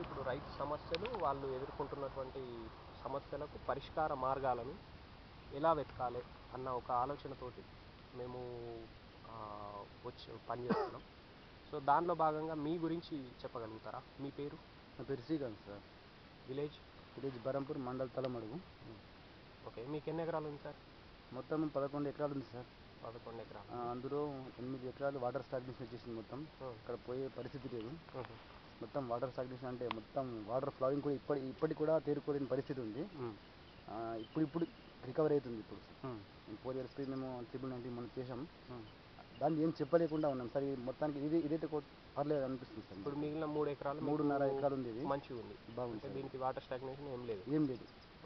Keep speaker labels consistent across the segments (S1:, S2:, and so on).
S1: ఇప్పుడు రైతు సమస్యలు, వాళ్ళు ఎదుర్కొంటున్నటువంటి సమస్యలకు పరిష్కార మార్గాలను ఎలా వెతకాలి అన్న ఒక ఆలోచనతోటి మేము వచ్చి పనిచేస్తున్నాం. సో దానిలో భాగంగా మీ గురించి చెప్పగలుగుతారా? మీ పేరు?
S2: నా పేరు Srikanth sir.
S1: Village
S2: Berhampur, mandal Talamadugu.
S1: Okay, మీకు ఎన్ని ఎకరాలు ఉంది సార్?
S2: మొత్తం 11 ఎకరాలు ఉంది సార్.
S1: 11 ఎకరాలు.
S2: అందులో 8 ఎకరాలు వాటర్ స్టాగ్నేషన్ వచ్చేసింది. మొత్తం అక్కడ పోయే పరిస్థితి లేదు. మొత్తం వాటర్ స్టాగ్నేషన్ అంటే మొత్తం వాటర్ ఫ్లోయింగ్ కూడా ఇప్పటికి కూడా తేరుకోలేని పరిస్థితి ఉంది. ఇప్పుడు రికవర్ అవుతుంది. ఇప్పుడు 4 years మేము 999 మనం చేసాం. దాన్ని ఏం చెప్పలేకుండా ఉన్నాం సార్. మొత్తానికి ఇదైతే పర్లేదు అనిపిస్తుంది సార్.
S1: ఇప్పుడు మిగిలిన 3 ఎకరాలు,
S2: 3.5 ఎకరాలు ఉంది. ఇది
S1: మంచిగా ఉంది, బాగుంది. దీనికి వాటర్ స్టాగ్నేషన్ ఏం లేదు.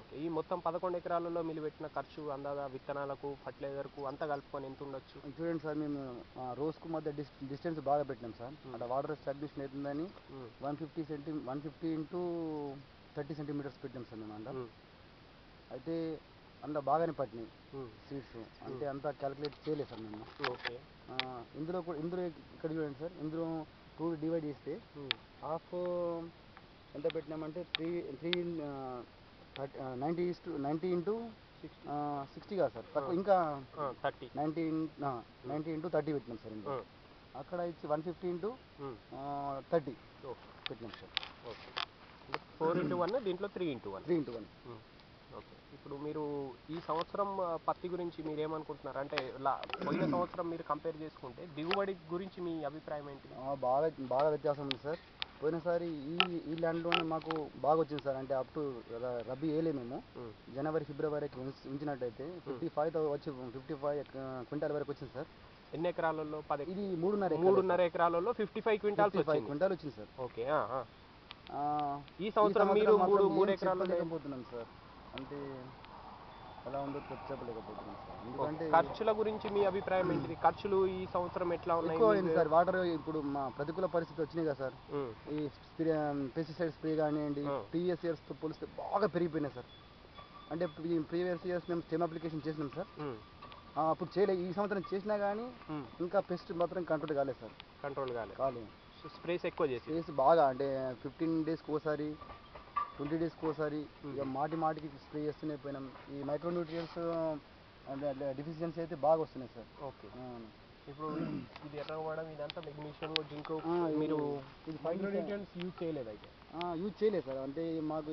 S1: ఓకే, ఈ మొత్తం 11 ఎకరాలలో మీరు పెట్టిన ఖర్చు అందాదా విత్తనాలకు, ఫర్టిలైజర్కు అంతా కలుపుకొని ఎంత ఉండొచ్చు?
S2: చూడండి సార్, మేము రోజుకు మధ్య డిస్టెన్స్ బాగా పెట్టినాం సార్. అక్కడ వాటర్ స్టాగ్నేషన్ అవుతుందని 150 into 30 centimeters పెట్టినాం సార్ మేము. అంతా అయితే అందులో బాగానే పట్టినాయి సీడ్స్. అంటే అంతా క్యాలిక్యులేట్ చేయలేదు సార్ మేము.
S1: ఓకే,
S2: ఇందులో ఇక్కడ చూడండి సార్, ఇందులో 2 డివైడ్ చేస్తే హాఫ్ ఎంత పెట్టినామంటే 90 into 60 కాదు సార్, తక్కువ, ఇంకా 90 into 30 పెట్టినాం సార్. ఇందులో అక్కడ ఇచ్చి 150 into 30 పెట్టినాం సార్.
S1: ఓకే, 4 into 1, దీంట్లో 3 into 1. ఓకే, ఇప్పుడు మీరు ఈ సంవత్సరం పత్తి గురించి మీరేమనుకుంటున్నారు? అంటే పోయిన సంవత్సరం మీరు కంపేర్ చేసుకుంటే దిగుబడి గురించి మీ అభిప్రాయం ఏంటి?
S2: బాగా వ్యత్యాసం ఉంది సార్. పోయినసారి ఈ ల్యాండ్లోనే మాకు బాగా వచ్చింది సార్. అంటే అప్ టు రబీ వేయలే మేము. జనవరి ఫిబ్రవరికి ఉంచినట్టయితే 55 క్వింటాల్ వరకు వచ్చింది సార్.
S1: ఎన్ని ఎకరాలలో?
S2: ఇది 3.5
S1: ఎకరాలలో 55 క్వింటాల్స్
S2: వచ్చింది సార్.
S1: ఓకే, ఈ సంవత్సరం మీరు 3
S2: ఎకరాలు లేకపోతున్నాం సార్. అంటే ఎలా ఉందో చెప్పలేకపోతున్నాం సార్. ఎందుకంటే
S1: ఖర్చుల గురించి మీ అభిప్రాయం ఏంటిది? ఖర్చులు ఈ సంవత్సరం ఎట్లా ఉన్నాయి?
S2: ఎక్కువ అయింది సార్. వాటర్ ఇప్పుడు మా ప్రతికూల పరిస్థితి వచ్చినాయి కదా సార్. ఈ పెస్టిసైడ్ స్ప్రే కానివ్వండి, ప్రీవియస్ ఇయర్స్తో పోలిస్తే బాగా పెరిగిపోయినాయి సార్. అంటే ప్రీవియస్ ఇయర్స్ మేము స్టెమ్ అప్లికేషన్ చేసినాం సార్. అప్పుడు చేయలేదు. ఈ సంవత్సరం చేసినా కానీ ఇంకా పెస్ట్ మాత్రం కంట్రోల్ కాలేదు సార్. కాలేదు.
S1: స్ప్రేస్ ఎక్కువ చేసి
S2: బాగా, అంటే 15 days ఒకసారి, 20 days ఒకసారి, ఇక మాటికి స్ప్రే చేస్తూనే పోయినాం. ఈ మైక్రోన్యూట్రియన్స్ డిఫిషియన్సీ అయితే బాగా వస్తున్నాయి సార్.
S1: ఓకే, ఇప్పుడు ఇది ఎర్రగొడడం ఇదంతా మెగ్నీషియం, జింక్, మీరు మైక్రోన్యూట్రియన్స్ యూజ్ చేయలేదు? అయితే
S2: యూజ్ చేయలేదు సార్. అంటే మాకు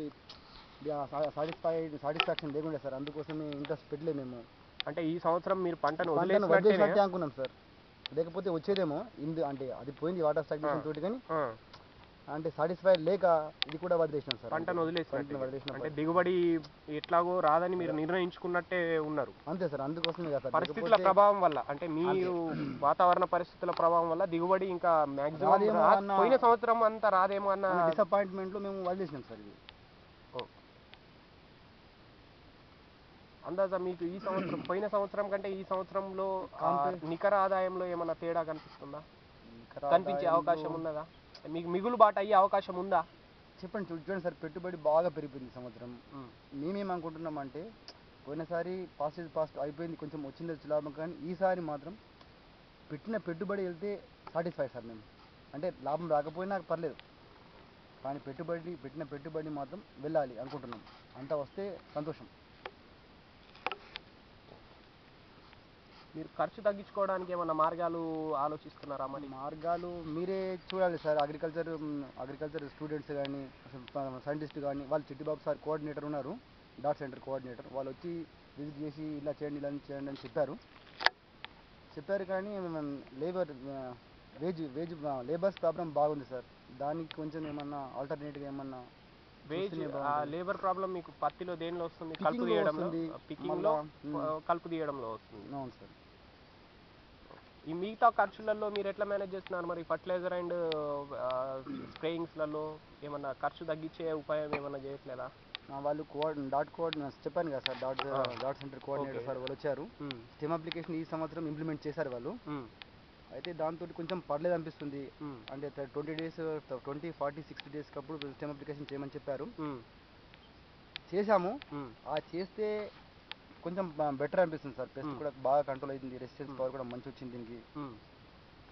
S2: సాటిస్ఫాక్షన్ లేకుండా సార్. అందుకోసమే ఇంట్రెస్ట్ పెట్టలేదు మేము.
S1: అంటే ఈ సంవత్సరం మీరు పంటను
S2: వదిలేసినట్టే అనుకున్నాం సార్. లేకపోతే వచ్చేదేమో. అంటే అది పోయింది వాటర్ స్టాగ్నేషన్ తోటి, కానీ అంటే సాటిస్ఫైడ్ లేక ఇది కూడా వదిలేసినాం సార్.
S1: పంటను వదిలేసిన అంటే దిగుబడి ఎట్లాగో రాదని మీరు నిర్ణయించుకున్నట్టే ఉన్నారు.
S2: అంతే సార్. అందుకోసమే కదా,
S1: పరిస్థితుల ప్రభావం వల్ల, అంటే మీరు వాతావరణ పరిస్థితుల ప్రభావం వల్ల దిగుబడి ఇంకా మాక్సిమం పోయిన సంవత్సరం అంతా రాదేమో అన్న
S2: డిసప్పాయింట్మెంట్లో మేము వదిలేసినాం సార్. ఇది
S1: అందాజా మీకు ఈ సంవత్సరం పోయిన సంవత్సరం కంటే ఈ సంవత్సరంలో నికర ఆదాయంలో ఏమైనా తేడా కనిపిస్తుందా? కనిపించే అవకాశం ఉన్నదా? మీకు మిగులుబాటు అయ్యే అవకాశం ఉందా?
S2: చెప్పండి. చూడండి సార్, పెట్టుబడి బాగా పెరిగిపోయింది సంవత్సరం. మేమేమనుకుంటున్నామంటే పోయినసారి పాస్ట్ అయిపోయింది, కొంచెం వచ్చింది లాభం. కానీ ఈసారి మాత్రం పెట్టిన పెట్టుబడి వెళ్తే సాటిస్ఫై సార్ మేము. అంటే లాభం రాకపోయినా పర్లేదు, కానీ పెట్టిన పెట్టుబడి మాత్రం వెళ్ళాలి అనుకుంటున్నాం. అంతా వస్తే సంతోషం.
S1: మీరు ఖర్చు తగ్గించుకోవడానికి ఏమైనా మార్గాలు ఆలోచిస్తున్నారా? మరి
S2: మార్గాలు మీరే చూడాలి సార్. అగ్రికల్చర్ స్టూడెంట్స్ కానీ, సైంటిస్ట్ కానీ, వాళ్ళు చిట్టిబాబు సార్ కోఆర్డినేటర్ ఉన్నారు, డాట్ సెంటర్ కోఆర్డినేటర్. వాళ్ళు వచ్చి విజిట్ చేసి ఇలా చేయండి అని చెప్పారు. కానీ లేబర్స్ ప్రాబ్లం బాగుంది సార్. దానికి కొంచెం ఏమన్నా ఆల్టర్నేటివ్ ఏమన్నా
S1: లేబర్ ప్రాబ్లం మీకు పత్తిలో దేనిలో వస్తుంది? కలుపు తీయడంలో వస్తుంది.
S2: అవును సార్.
S1: ఈ మిగతా ఖర్చులలో మీరు ఎట్లా మేనేజ్ చేస్తున్నారు? మరి ఫర్టిలైజర్ అండ్ స్ప్రేయింగ్స్లలో ఏమన్నా ఖర్చు తగ్గించే ఉపాయం ఏమన్నా చేయట్లేదా?
S2: వాళ్ళు చెప్పాను కదా sir, dot centre coordinator sir వాళ్ళు వచ్చారు. స్టెమ్ అప్లికేషన్ ఈ సంవత్సరం ఇంప్లిమెంట్ చేశారు వాళ్ళు. అయితే దాంతో కొంచెం పర్లేదు అనిపిస్తుంది. అంటే 20 days, 20, 40, 60 days అప్పుడు స్టెమ్ అప్లికేషన్ చేయమని చెప్పారు. చేశాము. చేస్తే కొంచెం బెటర్ అనిపిస్తుంది సార్. పెస్ట్ కూడా బాగా కంట్రోల్ అవుతుంది. రెసిస్టెన్స్ పవర్ కూడా మంచి వచ్చింది దీనికి.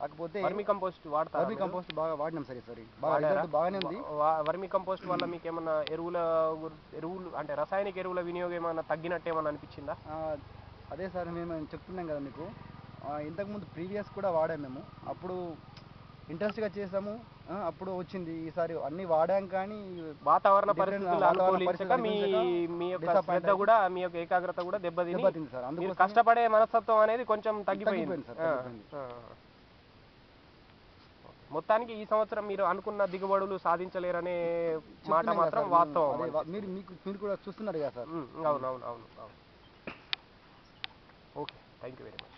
S2: కాకపోతే
S1: వర్మి కంపోస్ట్ వాడతారా
S2: వర్మి
S1: మీరు?
S2: కంపోస్ట్ బాగా వాడినాం సార్ ఈసారి, బాగా
S1: వాడారా?
S2: రిజల్ట్ బాగానే ఉంది.
S1: వర్మి కంపోస్ట్ వల్ల మీకు ఏమన్నా ఎరువులు అంటే రసాయనిక ఎరువుల వినియోగం ఏమన్నా తగ్గినట్టు ఏమన్నా అనిపించిందా?
S2: ఆ, అదే సార్ మేము చెప్తున్నాం కదా మీకు, ఇంతకుముందు ప్రీవియస్ కూడా వాడాము మేము, అప్పుడు ఇంట్రెస్ట్గా చేసాము, అప్పుడు వచ్చింది. ఈసారి అన్నీ వాడాం కానీ
S1: వాతావరణ
S2: different,
S1: పరిస్థితులు
S2: వాతావరణ
S1: అనుకూలించక
S2: పరిస్థితులు
S1: మీ
S2: అనుకూలించక
S1: మీ యొక్క
S2: disappoint
S1: శ్రద్ధ కూడా మీ యొక్క ఏకాగ్రత కూడా దెబ్బతిని
S2: దెబ్బతింది సార్.
S1: మీరు
S2: అందుకోసం
S1: కష్టపడే మనస్తత్వం అనేది కొంచెం తగ్గిపోయింది.
S2: తగ్గిపోయింది సార్,
S1: ఆ,
S2: తగ్గిపోయింది.
S1: ఆ. మొత్తానికి ఈ సంవత్సరం మీరు అనుకున్న దిగుబడులు సాధించలేరనే మాట
S2: చెప్తున్నాం కదా
S1: మాత్రం
S2: సార్,
S1: వాస్తవం
S2: అదే
S1: అనిపిస్తుంది.
S2: మీరు కూడా చూస్తున్నారు కదా సార్.
S1: అవును అవును అవును అవును. Okay, thank you very much.